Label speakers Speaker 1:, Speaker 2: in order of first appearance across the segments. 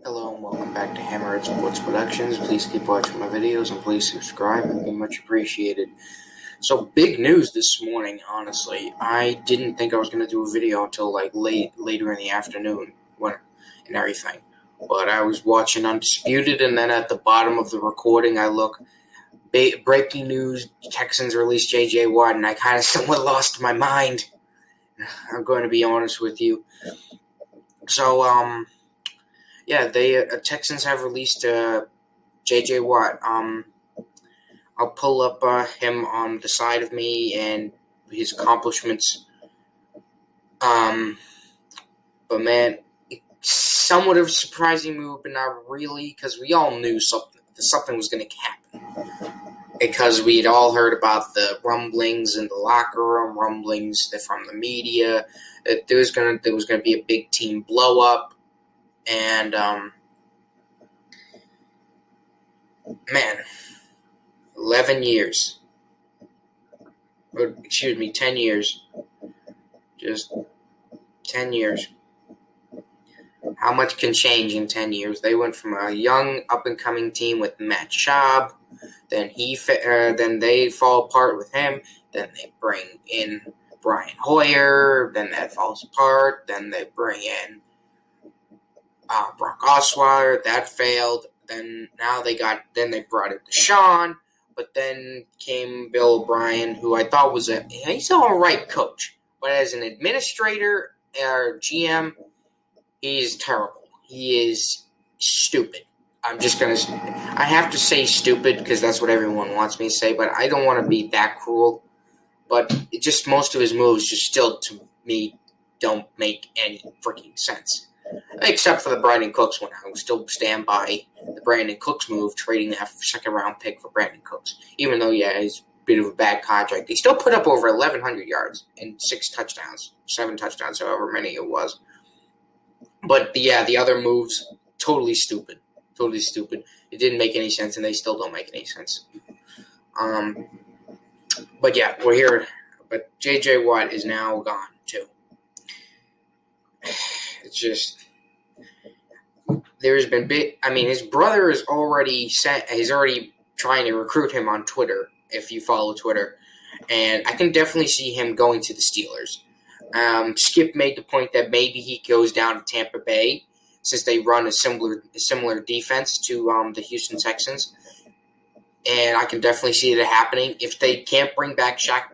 Speaker 1: Hello and welcome back to Hammerhead Sports Productions. Please keep watching my videos and please subscribe. It would be much appreciated. So, big news this morning, honestly. I didn't think I was going to do a video until later in the afternoon and everything. But I was watching Undisputed, and then at the bottom of the recording I look, breaking news, Texans released J.J. Watt, and I kind of somewhat lost my mind. I'm going to be honest with you. So, the Texans have released J.J. Watt. I'll pull up him on the side of me and his accomplishments. But man, somewhat of a surprising move, but not really, because we all knew something was going to happen. Because we had all heard about the rumblings in the locker room, rumblings from the media, that there was going to be a big team blow up. And, man, 11 years. 10 years. Just 10 years. How much can change in 10 years? They went from a young, up-and-coming team with Matt Schaub. Then they fall apart with him. Then they bring in Brian Hoyer. Then that falls apart. Then they bring in Brock Osweiler. That failed. Then they brought in Deshaun. But then came Bill O'Brien, who I thought he's an all right coach. But as an administrator or GM, he's terrible. He is stupid. I have to say stupid because that's what everyone wants me to say, but I don't want to be that cruel. But most of his moves just still, to me, don't make any freaking sense. Except for the Brandon Cooks one. I would still stand by the Brandon Cooks move, trading that second-round pick for Brandon Cooks. Even though, he's a bit of a bad contract. They still put up over 1,100 yards and 7 touchdowns, however many it was. But, the other moves, totally stupid. Totally stupid. It didn't make any sense, and they still don't make any sense. But, we're here. But J.J. Watt is now gone, too. It's just, there's been his brother is he's already trying to recruit him on Twitter, if you follow Twitter, and I can definitely see him going to the Steelers. Skip made the point that maybe he goes down to Tampa Bay, since they run a similar defense to the Houston Texans, and I can definitely see it happening. If they can't bring back Shaq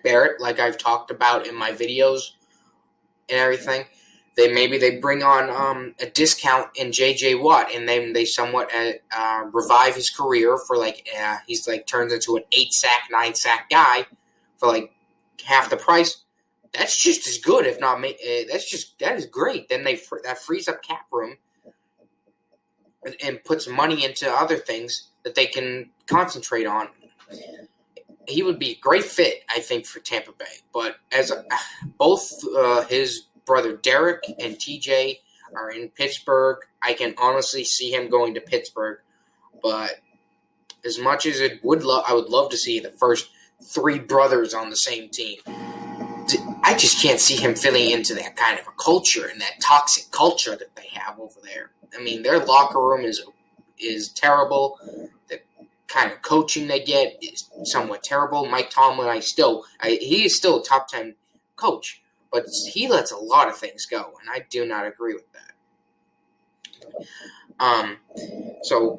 Speaker 1: Barrett, like I've talked about in my videos and everything, they bring on a discount in J.J. Watt, and then they somewhat revive his career for he's turns into an 8-sack, 9-sack guy for half the price. That's just as good, if not that is great. Then that frees up cap room and puts money into other things that they can concentrate on. He would be a great fit, I think, for Tampa Bay. But as both his brother Derek and TJ are in Pittsburgh, I can honestly see him going to Pittsburgh. But as much as I would love to see the first 3 brothers on the same team, I just can't see him fitting into that kind of a culture and that toxic culture that they have over there. I mean, their locker room is terrible. The kind of coaching they get is somewhat terrible. Mike Tomlin, he is still a top 10 coach, but he lets a lot of things go, and I do not agree with that. So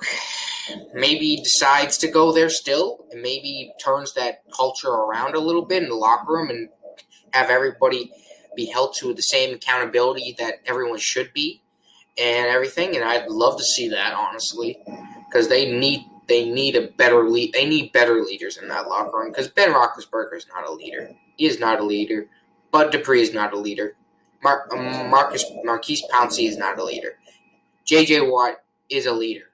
Speaker 1: maybe he decides to go there still, and maybe turns that culture around a little bit in the locker room and have everybody be held to the same accountability that everyone should be and everything. And I'd love to see that, honestly, because they need a better lead. They need better leaders in that locker room, because Ben Roethlisberger is not a leader. He is not a leader. Bud Dupree is not a leader. Marquise Pouncey is not a leader. J.J. Watt is a leader.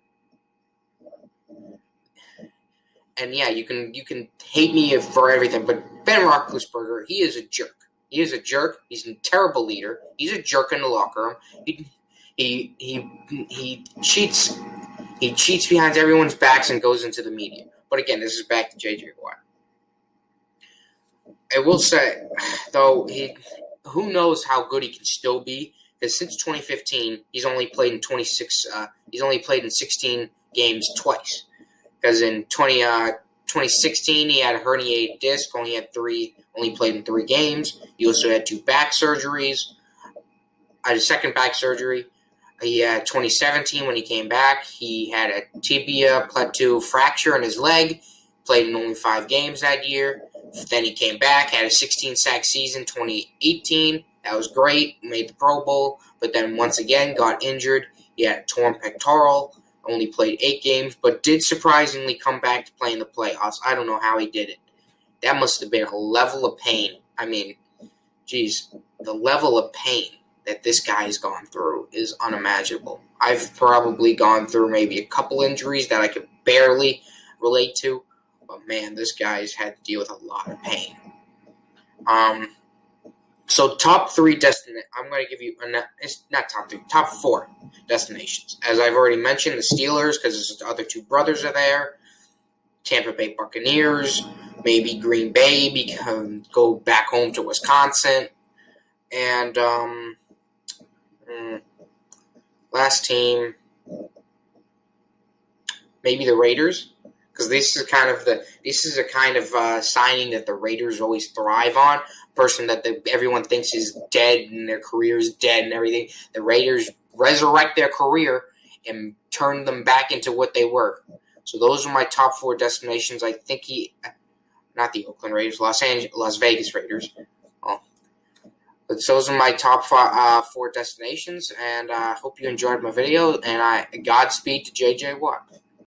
Speaker 1: And you can hate me for everything, but Ben Roethlisberger, he is a jerk. He is a jerk. He's a terrible leader. He's a jerk in the locker room. He cheats. He cheats behind everyone's backs and goes into the media. But again, this is back to J.J. Watt. I will say, though, who knows how good he can still be because since 2015, he's only played in 26. He's only played in 16 games twice. Because in 2016, he had a herniated disc, only played in 3 games. He also had 2 back surgeries. A second back surgery. He had 2017 when he came back. He had a tibia plateau fracture in his leg. Played in only 5 games that year. Then he came back, had a 16-sack season 2018. That was great. Made the Pro Bowl. But then once again got injured. He had a torn pectoral. Only played 8 games, but did surprisingly come back to play in the playoffs. I don't know how he did it. That must have been a level of pain. I mean, geez, the level of pain that this guy has gone through is unimaginable. I've probably gone through maybe a couple injuries that I could barely relate to, but man, this guy's had to deal with a lot of pain. So top 3 destinations. I'm going to give you it's not top 3, top 4 destinations. As I've already mentioned, the Steelers, because the other 2 brothers are there. Tampa Bay Buccaneers, maybe Green Bay, go back home to Wisconsin, and last team, maybe the Raiders, because this is a kind of signing that the Raiders always thrive on. Person that everyone thinks is dead and their career is dead and everything. The Raiders resurrect their career and turn them back into what they were. So those are my top 4 destinations. I think not the Oakland Raiders, Las Vegas Raiders. But those are my top 4 destinations, and I hope you enjoyed my video, and Godspeed to J.J. Watt.